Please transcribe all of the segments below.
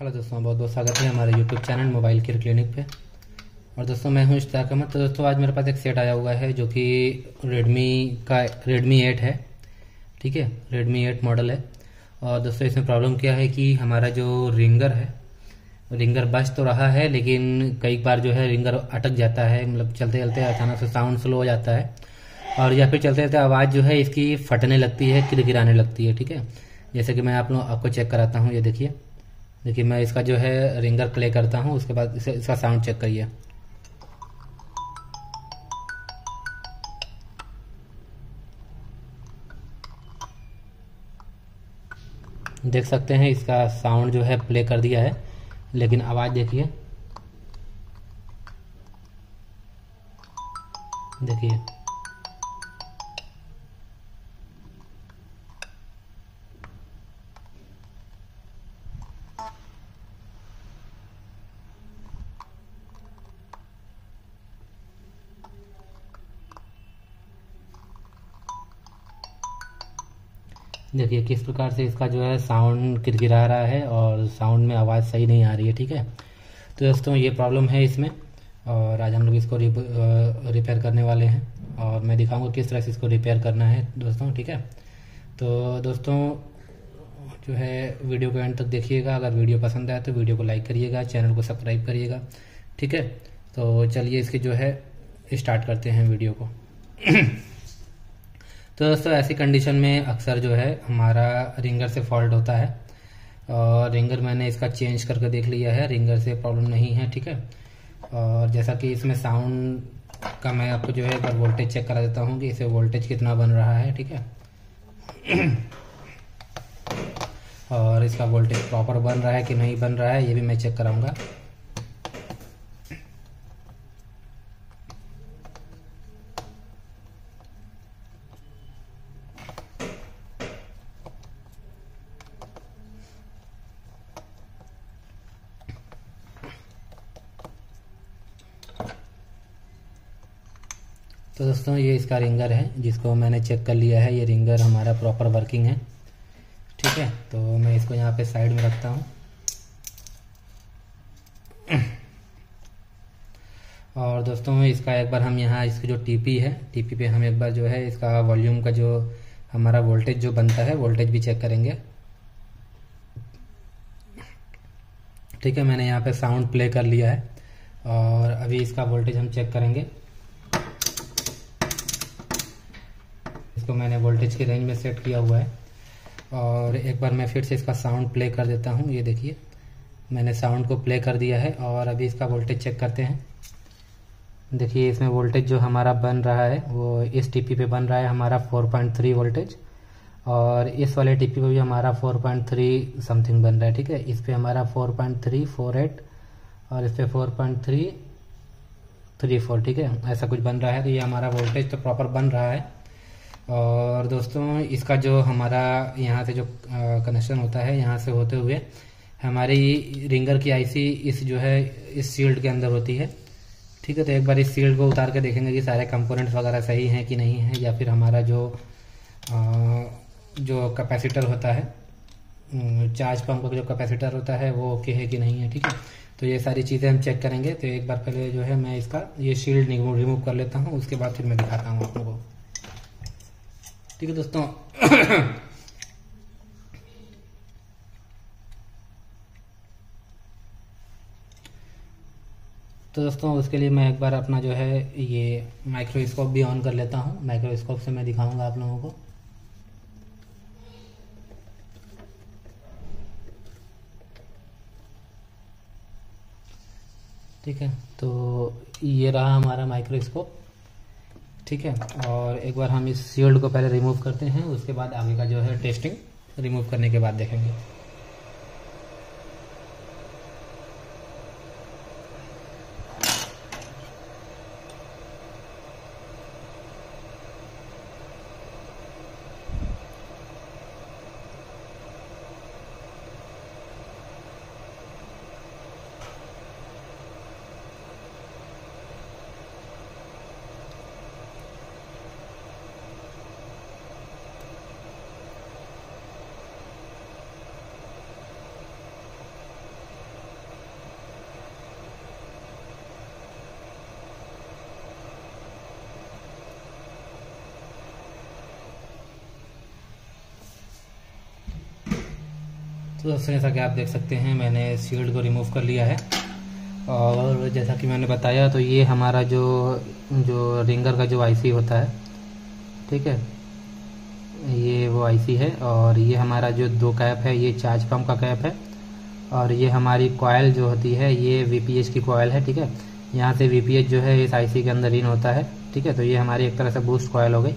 Hello दोस्तों, बहुत बहुत स्वागत है हमारे YouTube channel mobile care clinic पे। और दोस्तों मैं हूं इश्तियाक अहमद। तो दोस्तों आज मेरे पास एक सेट आया हुआ है जो कि रेडमी 8 है। ठीक है, रेडमी 8 मॉडल है। और दोस्तों इसमें प्रॉब्लम क्या है कि हमारा जो रिंगर है, रिंगर बज तो रहा है लेकिन कई बार जो है रिंगर अटक जाता है। मतलब चलते चलते अचानक से साउंड स्लो हो जाता है और या फिर चलते चलते आवाज़ जो है इसकी फटने लगती है, किरकिराने लगती है। ठीक है, जैसे कि मैं आपको चेक कराता हूँ। ये देखिए मैं इसका जो है रिंगर प्ले करता हूँ, उसके बाद इसका साउंड चेक करिए। देख सकते हैं इसका साउंड जो है प्ले कर दिया है, लेकिन आवाज़ देखिए, देखिए देखिए किस प्रकार से इसका जो है साउंड किरकिरा रहा है और साउंड में आवाज़ सही नहीं आ रही है। ठीक है, तो दोस्तों ये प्रॉब्लम है इसमें और आज हम लोग इसको रिपेयर करने वाले हैं और मैं दिखाऊंगा किस तरह से इसको रिपेयर करना है दोस्तों। ठीक है, तो दोस्तों जो है वीडियो को एंड तक देखिएगा। अगर वीडियो पसंद आए तो वीडियो को लाइक करिएगा, चैनल को सब्सक्राइब करिएगा। ठीक है, तो चलिए इसकी जो है स्टार्ट करते हैं वीडियो को। तो दोस्तों ऐसी कंडीशन में अक्सर जो है हमारा रिंगर से फॉल्ट होता है और रिंगर मैंने इसका चेंज करके देख लिया है, रिंगर से प्रॉब्लम नहीं है। ठीक है, और जैसा कि इसमें साउंड का मैं आपको जो है एक बार वोल्टेज चेक करा देता हूँ कि इसे वोल्टेज कितना बन रहा है। ठीक है, और इसका वोल्टेज प्रॉपर बन रहा है कि नहीं बन रहा है ये भी मैं चेक कराऊंगा। तो दोस्तों ये इसका रिंगर है जिसको मैंने चेक कर लिया है, ये रिंगर हमारा प्रॉपर वर्किंग है। ठीक है, तो मैं इसको यहाँ पे साइड में रखता हूँ और दोस्तों इसका एक बार हम यहाँ इसकी जो टीपी है, टीपी पे हम एक बार जो है इसका वॉल्यूम का जो हमारा वोल्टेज जो बनता है वोल्टेज भी चेक करेंगे। ठीक है, मैंने यहाँ पे साउंड प्ले कर लिया है और अभी इसका वोल्टेज हम चेक करेंगे। इसको मैंने वोल्टेज की रेंज में सेट किया हुआ है और एक बार मैं फिर से इसका साउंड प्ले कर देता हूँ। ये देखिए मैंने साउंड को प्ले कर दिया है और अभी इसका वोल्टेज चेक करते हैं। देखिए इसमें वोल्टेज जो हमारा बन रहा है वो इस टीपी पे बन रहा है हमारा 4.3 वोल्टेज और इस वाले टीपी पे भी हमारा 4.3 समथिंग बन रहा है। ठीक है, इस पे हमारा 4.348 और इस पे 4.334। ठीक है, ऐसा कुछ बन रहा है। तो ये हमारा वोल्टेज तो प्रॉपर बन रहा है। और दोस्तों इसका जो हमारा यहाँ से जो कनेक्शन होता है, यहाँ से होते हुए हमारी रिंगर की आईसी इस जो है इस शील्ड के अंदर होती है। ठीक है, तो एक बार इस शील्ड को उतार के देखेंगे कि सारे कंपोनेंट्स वगैरह सही हैं कि नहीं है, या फिर हमारा जो कैपेसिटर होता है, चार्ज पंप का जो कैपेसिटर होता है वो ओके है कि नहीं है। ठीक है, तो ये सारी चीज़ें हम चेक करेंगे। तो एक बार पहले जो है मैं इसका ये शील्ड रिमूव कर लेता हूँ, उसके बाद फिर मैं दिखाता हूँ आप लोगों को। ठीक है दोस्तों तो दोस्तों उसके लिए मैं एक बार अपना जो है ये माइक्रोस्कोप भी ऑन कर लेता हूँ। माइक्रोस्कोप से मैं दिखाऊंगा आप लोगों को। ठीक है, तो ये रहा हमारा माइक्रोस्कोप। ठीक है, और एक बार हम इस शील्ड को पहले रिमूव करते हैं, उसके बाद आगे का जो है टेस्टिंग रिमूव करने के बाद देखेंगे। तो दोस्तों जैसा कि आप देख सकते हैं मैंने शील्ड को रिमूव कर लिया है। और जैसा कि मैंने बताया तो ये हमारा जो रिंगर का जो आईसी होता है, ठीक है, ये वो आईसी है। और ये हमारा जो 2 कैप है ये चार्ज पंप का कैप है। और ये हमारी कॉयल जो होती है ये वीपीएच की कॉयल है, ठीक है। यहाँ से वीपीएच जो है इस आईसी के अंदर इन होता है, ठीक है। तो ये हमारी एक तरह से बूस्ट कॉयल हो गई।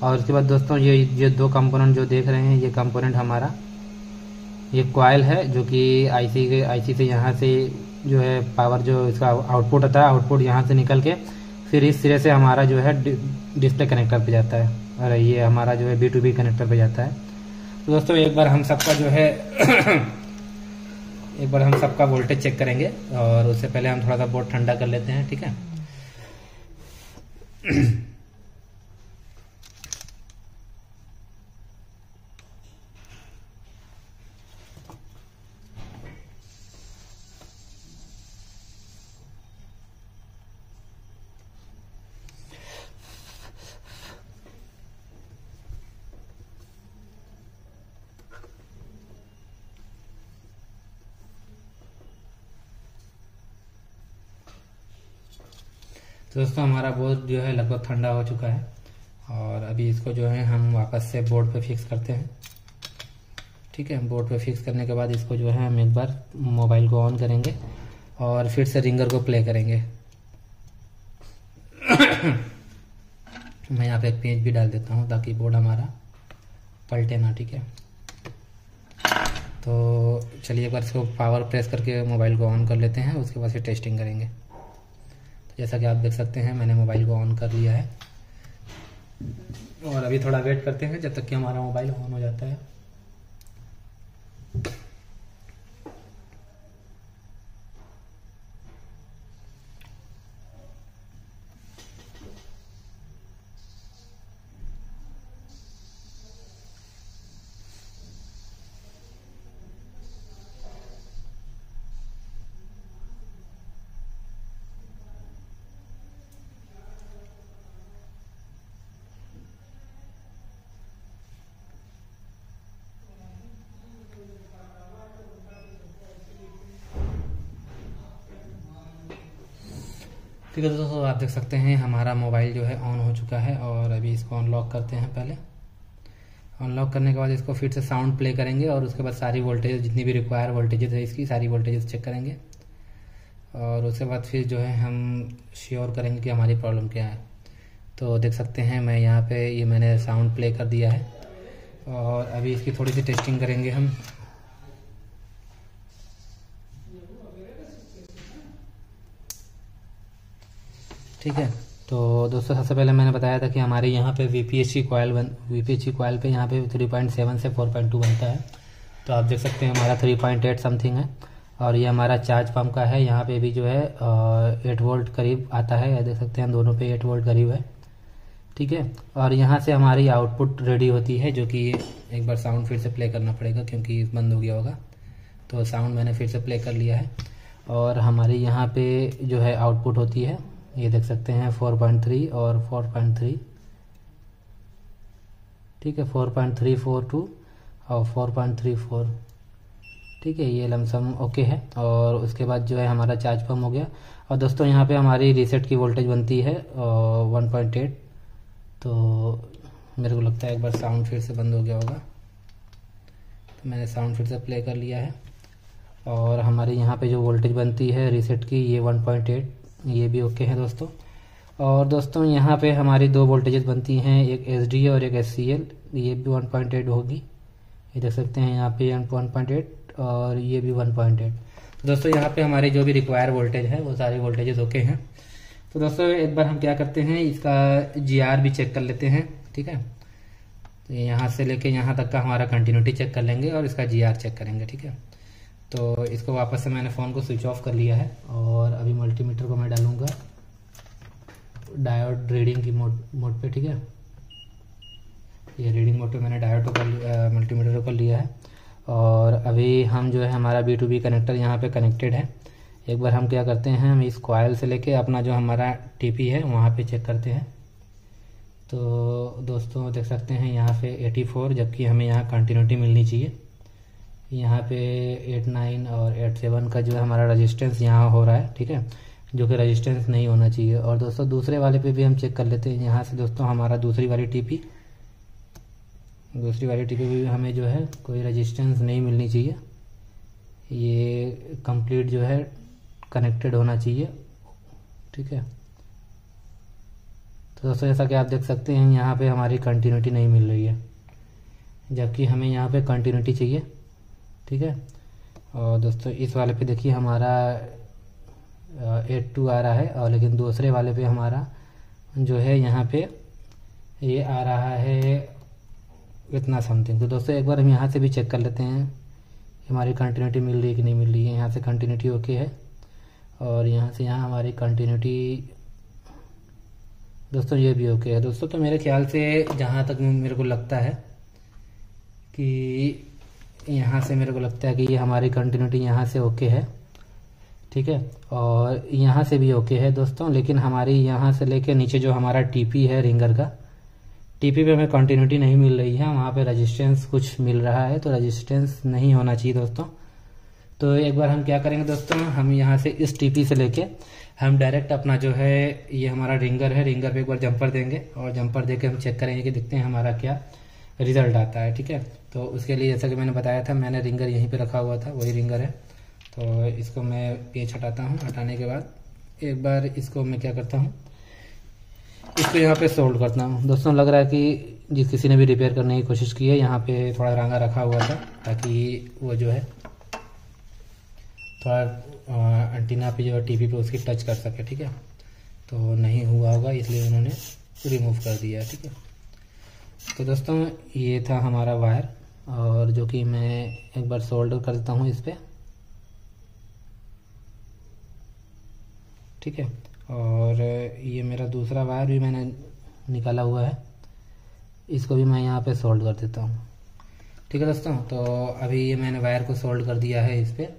और उसके बाद दोस्तों ये जो 2 कंपोनेंट जो देख रहे हैं, ये कंपोनेंट हमारा ये कॉयल है जो कि आईसी से यहाँ से जो है पावर जो इसका आउटपुट होता है, आउटपुट यहाँ से निकल के फिर इस सिरे से हमारा जो है डिस्प्ले कनेक्टर पे जाता है, और ये हमारा जो है B2B कनेक्टर पे जाता है। तो दोस्तों एक बार हम सबका जो है एक बार हम सबका वोल्टेज चेक करेंगे, और उससे पहले हम थोड़ा सा बोर्ड ठंडा कर लेते हैं, ठीक है। तो दोस्तों हमारा बोर्ड जो है लगभग ठंडा हो चुका है, और अभी इसको जो है हम वापस से बोर्ड पे फिक्स करते हैं, ठीक है। बोर्ड पे फिक्स करने के बाद इसको जो है हम एक बार मोबाइल को ऑन करेंगे और फिर से रिंगर को प्ले करेंगे। मैं यहाँ पे एक पेज भी डाल देता हूँ ताकि बोर्ड हमारा पलटे ना, ठीक है। तो चलिए एक बार इसको पावर प्रेस करके मोबाइल को ऑन कर लेते हैं, उसके बाद फिर टेस्टिंग करेंगे। जैसा कि आप देख सकते हैं मैंने मोबाइल को ऑन कर लिया है, और अभी थोड़ा वेट करते हैं जब तक कि हमारा मोबाइल ऑन हो जाता है। ठीक है दोस्तों, आप देख सकते हैं हमारा मोबाइल जो है ऑन हो चुका है। और अभी इसको अनलॉक करते हैं। पहले अनलॉक करने के बाद इसको फिर से साउंड प्ले करेंगे, और उसके बाद सारी वोल्टेज जितनी भी रिक्वायर वोल्टेजेस है इसकी सारी वोल्टेजेस चेक करेंगे, और उसके बाद फिर जो है हम श्योर करेंगे कि हमारी प्रॉब्लम क्या है। तो देख सकते हैं मैं यहाँ पे ये मैंने साउंड प्ले कर दिया है, और अभी इसकी थोड़ी सी टेस्टिंग करेंगे हम। ठीक है, तो दोस्तों सबसे पहले मैंने बताया था कि हमारे यहाँ पे वीपीएच की कॉयल पे यहाँ पे 3.7 से 4.2 बनता है। तो आप देख सकते हैं हमारा 3.8 समथिंग है। और ये हमारा चार्ज पंप का है, यहाँ पे भी जो है 8 वोल्ट करीब आता है। देख सकते हैं दोनों पे 8 वोल्ट करीब है, ठीक है। और यहाँ से हमारी आउटपुट रेडी होती है, जो कि एक बार साउंड फिर से प्ले करना पड़ेगा क्योंकि बंद हो गया होगा। तो साउंड मैंने फिर से प्ले कर लिया है, और हमारी यहाँ पे जो है आउटपुट होती है, ये देख सकते हैं 4.3 और 4.3, ठीक है, 4.342 और 4.34, ठीक है। ये लमसम ओके है। और उसके बाद जो है हमारा चार्ज पंप हो गया। और दोस्तों यहाँ पे हमारी रीसेट की वोल्टेज बनती है 1.8। तो मेरे को लगता है एक बार साउंड फिर से बंद हो गया होगा, तो मैंने साउंड फिर से प्ले कर लिया है। और हमारे यहाँ पे जो वोल्टेज बनती है रीसेट की ये 1.8, ये भी ओके है दोस्तों। और दोस्तों यहाँ पे हमारी 2 वोल्टेजेस बनती हैं, एक एसडी और एक एससीएल, ये भी 1.8 होगी। ये देख सकते हैं यहाँ पे 1.8 और ये भी 1.8। तो दोस्तों यहाँ पे हमारे जो भी रिक्वायर वोल्टेज है वो सारी वोल्टेजेस ओके हैं। तो दोस्तों एक बार हम क्या करते हैं, इसका जीआर भी चेक कर लेते हैं, ठीक है। तो यहाँ से लेके यहाँ तक का हमारा कंटिन्यूटी चेक कर लेंगे और इसका जीआर चेक करेंगे, ठीक है। तो इसको वापस से मैंने फ़ोन को स्विच ऑफ कर लिया है, और अभी मल्टीमीटर को मैं डालूंगा डायोड रीडिंग की मोड पे, ठीक है। ये रीडिंग मोड पे मैंने डायोड को मल्टीमीटर को लिया है। और अभी हम जो है हमारा B2B कनेक्टर यहाँ पे कनेक्टेड है। एक बार हम क्या करते हैं, हम इस कॉयल से लेके अपना जो हमारा TP है वहाँ पे चेक करते हैं। तो दोस्तों देख सकते हैं यहाँ पे 84, जबकि हमें यहाँ कंटिन्यूटी मिलनी चाहिए। यहाँ पे 8.9 और 8.7 का जो है हमारा रजिस्टेंस यहाँ हो रहा है, ठीक है, जो कि रजिस्टेंस नहीं होना चाहिए। और दोस्तों दूसरे वाले पे भी हम चेक कर लेते हैं। यहाँ से दोस्तों हमारा दूसरी वाली टीपी भी हमें जो है कोई रजिस्टेंस नहीं मिलनी चाहिए, ये कंप्लीट जो है कनेक्टेड होना चाहिए, ठीक है। तो दोस्तों जैसा कि आप देख सकते हैं यहाँ पे हमारी कंटिन्यूटी नहीं मिल रही है, जबकि हमें यहाँ पे कंटिन्यूटी चाहिए, ठीक है। और दोस्तों इस वाले पे देखिए हमारा 8.2 आ रहा है, और लेकिन दूसरे वाले पे हमारा जो है यहाँ पे ये आ रहा है इतना समथिंग। तो दोस्तों एक बार हम यहाँ से भी चेक कर लेते हैं हमारी कंटिन्यूटी मिल रही है कि नहीं मिल रही है। यहाँ से कंटिन्यूटी ओके है, और यहाँ से यहाँ हमारी कंटिन्यूटी दोस्तों ये भी ओके है। दोस्तों तो मेरे ख्याल से जहाँ तक मेरे को लगता है कि यहाँ से मेरे को लगता है कि ये हमारी कंटिन्यूटी यहाँ से ओके है, ठीक है, और यहाँ से भी ओके है दोस्तों। लेकिन हमारी यहाँ से लेके नीचे जो हमारा टीपी है रिंगर का, टीपी पे हमें कंटिन्यूटी नहीं मिल रही है, वहाँ पे रेजिस्टेंस कुछ मिल रहा है, तो रेजिस्टेंस नहीं होना चाहिए दोस्तों। तो एक बार हम क्या करेंगे दोस्तों, हम यहाँ से इस टीपी से लेके हम डायरेक्ट अपना जो है ये हमारा रिंगर है, रिंगर पे एक बार जंपर देंगे, और जंपर देके हम चेक करेंगे कि देखते हैं हमारा क्या रिजल्ट आता है, ठीक है। तो उसके लिए जैसा कि मैंने बताया था, मैंने रिंगर यहीं पे रखा हुआ था, वही रिंगर है। तो इसको मैं पेच हटाता हूँ, हटाने के बाद एक बार इसको मैं क्या करता हूँ, इसको यहाँ पे सोल्ड करता हूँ। दोस्तों लग रहा है कि किसी ने भी रिपेयर करने की कोशिश की है, यहाँ पे थोड़ा रांगा रखा हुआ था ताकि वो जो है थोड़ा एंटीना पे जो है टीपी पे उसकी टच कर सके, ठीक है। तो नहीं हुआ होगा, इसलिए उन्होंने रिमूव कर दिया, ठीक है। तो दोस्तों ये था हमारा वायर, और जो कि मैं एक बार सोल्डर कर देता हूँ इस पर, ठीक है। और ये मेरा दूसरा वायर भी मैंने निकाला हुआ है, इसको भी मैं यहाँ पे सोल्ड कर देता हूँ, ठीक है दोस्तों। तो अभी ये मैंने वायर को सोल्ड कर दिया है इस पर,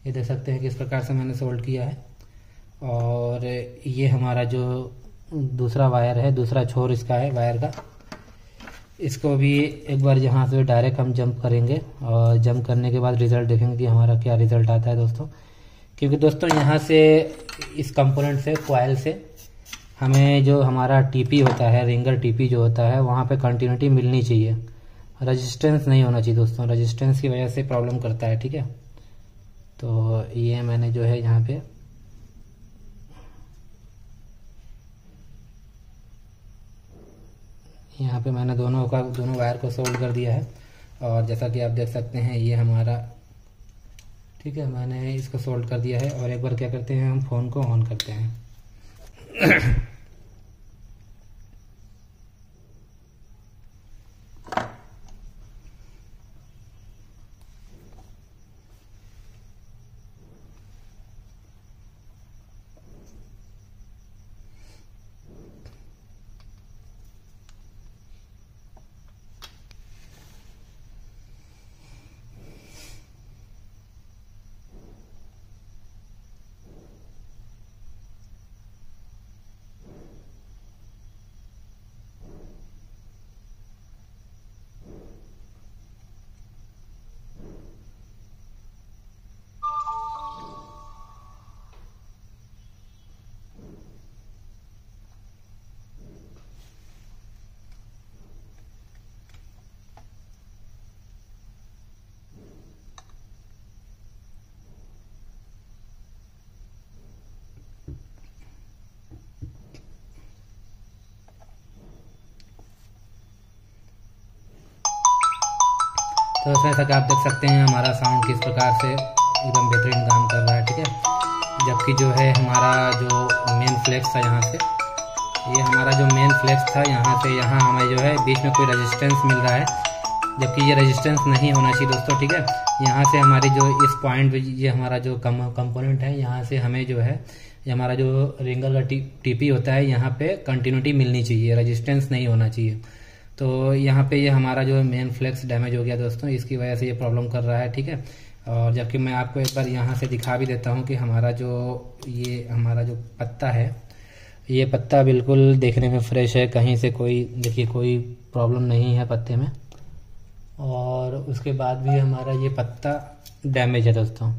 ये देख सकते हैं कि इस प्रकार से मैंने सोल्ड किया है। और ये हमारा जो दूसरा वायर है, दूसरा छोर इसका है वायर का, इसको भी एक बार यहाँ से डायरेक्ट हम जंप करेंगे, और जंप करने के बाद रिज़ल्ट देखेंगे कि हमारा क्या रिज़ल्ट आता है दोस्तों। क्योंकि दोस्तों यहाँ से इस कंपोनेंट से, कॉइल से हमें जो हमारा टीपी होता है, रिंगर टीपी जो होता है, वहाँ पे कंटिन्यूटी मिलनी चाहिए, रेजिस्टेंस नहीं होना चाहिए दोस्तों, रेजिस्टेंस की वजह से प्रॉब्लम करता है, ठीक है। तो ये मैंने जो है यहाँ पे मैंने दोनों वायर को सोल्ड कर दिया है, और जैसा कि आप देख सकते हैं ये हमारा, ठीक है, मैंने इसको सोल्ड कर दिया है। और एक बार क्या करते हैं, हम फ़ोन को ऑन करते हैं। तो जैसा कि आप देख सकते हैं हमारा साउंड किस प्रकार से एकदम बेहतरीन काम कर रहा है, ठीक है। जबकि जो है हमारा जो मेन फ्लेक्स था, यहाँ से ये हमारा जो मेन फ्लेक्स था, यहाँ से यहाँ हमें जो है बीच में कोई रेजिस्टेंस मिल रहा है, जबकि ये रेजिस्टेंस नहीं होना चाहिए दोस्तों, ठीक है। यहाँ से हमारी जो इस पॉइंट, ये हमारा जो कंपोनेंट है, यहाँ से हमें जो है ये हमारा जो रिंगर का टीपी होता है, यहाँ पे कंटिन्यूटी मिलनी चाहिए, रेजिस्टेंस नहीं होना चाहिए। तो यहाँ पे ये हमारा जो मेन फ्लेक्स डैमेज हो गया दोस्तों, इसकी वजह से ये प्रॉब्लम कर रहा है, ठीक है। और जबकि मैं आपको एक बार यहाँ से दिखा भी देता हूँ कि हमारा जो पत्ता है, ये पत्ता बिल्कुल देखने में फ्रेश है, कहीं से कोई देखिए कोई प्रॉब्लम नहीं है पत्ते में, और उसके बाद भी हमारा ये पत्ता डैमेज है दोस्तों।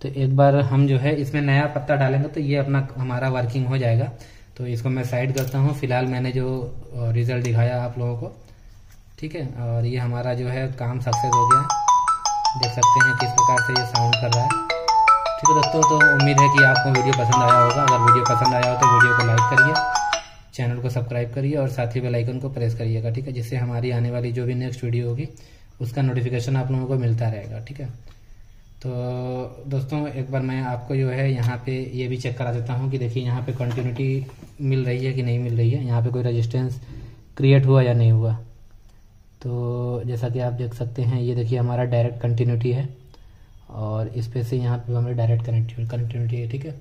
तो एक बार हम जो है इसमें नया पत्ता डालेंगे तो ये अपना हमारा वर्किंग हो जाएगा। तो इसको मैं साइड करता हूँ। फिलहाल मैंने जो रिजल्ट दिखाया आप लोगों को, ठीक है, और ये हमारा जो है काम सक्सेस हो गया। देख सकते हैं किस प्रकार से ये साउंड कर रहा है। ठीक है दोस्तों, तो उम्मीद है कि आपको वीडियो पसंद आया होगा। अगर वीडियो पसंद आया हो तो वीडियो को लाइक करिए, चैनल को सब्सक्राइब करिए और साथ ही बेल आइकन को प्रेस करिएगा, ठीक है, जिससे हमारी आने वाली जो भी नेक्स्ट वीडियो होगी उसका नोटिफिकेशन आप लोगों को मिलता रहेगा, ठीक है। तो दोस्तों एक बार मैं आपको जो है यहाँ पे ये भी चेक करा देता हूँ कि देखिए यहाँ पे कंटिन्यूटी मिल रही है कि नहीं मिल रही है, यहाँ पे कोई रेजिस्टेंस क्रिएट हुआ या नहीं हुआ। तो जैसा कि आप देख सकते हैं ये देखिए हमारा डायरेक्ट कंटिन्यूटी है और इस पे से यहाँ पे हमारी डायरेक्ट कंटिन्यूटी है, ठीक है।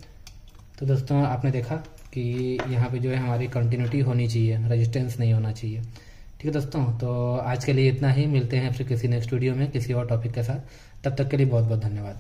तो दोस्तों आपने देखा कि यहाँ पे जो है हमारी कंटिन्यूटी होनी चाहिए, रेजिस्टेंस नहीं होना चाहिए, ठीक है दोस्तों। तो आज के लिए इतना ही, मिलते हैं फिर किसी नेक्स्ट वीडियो में किसी और टॉपिक के साथ। तब तक के लिए बहुत बहुत धन्यवाद।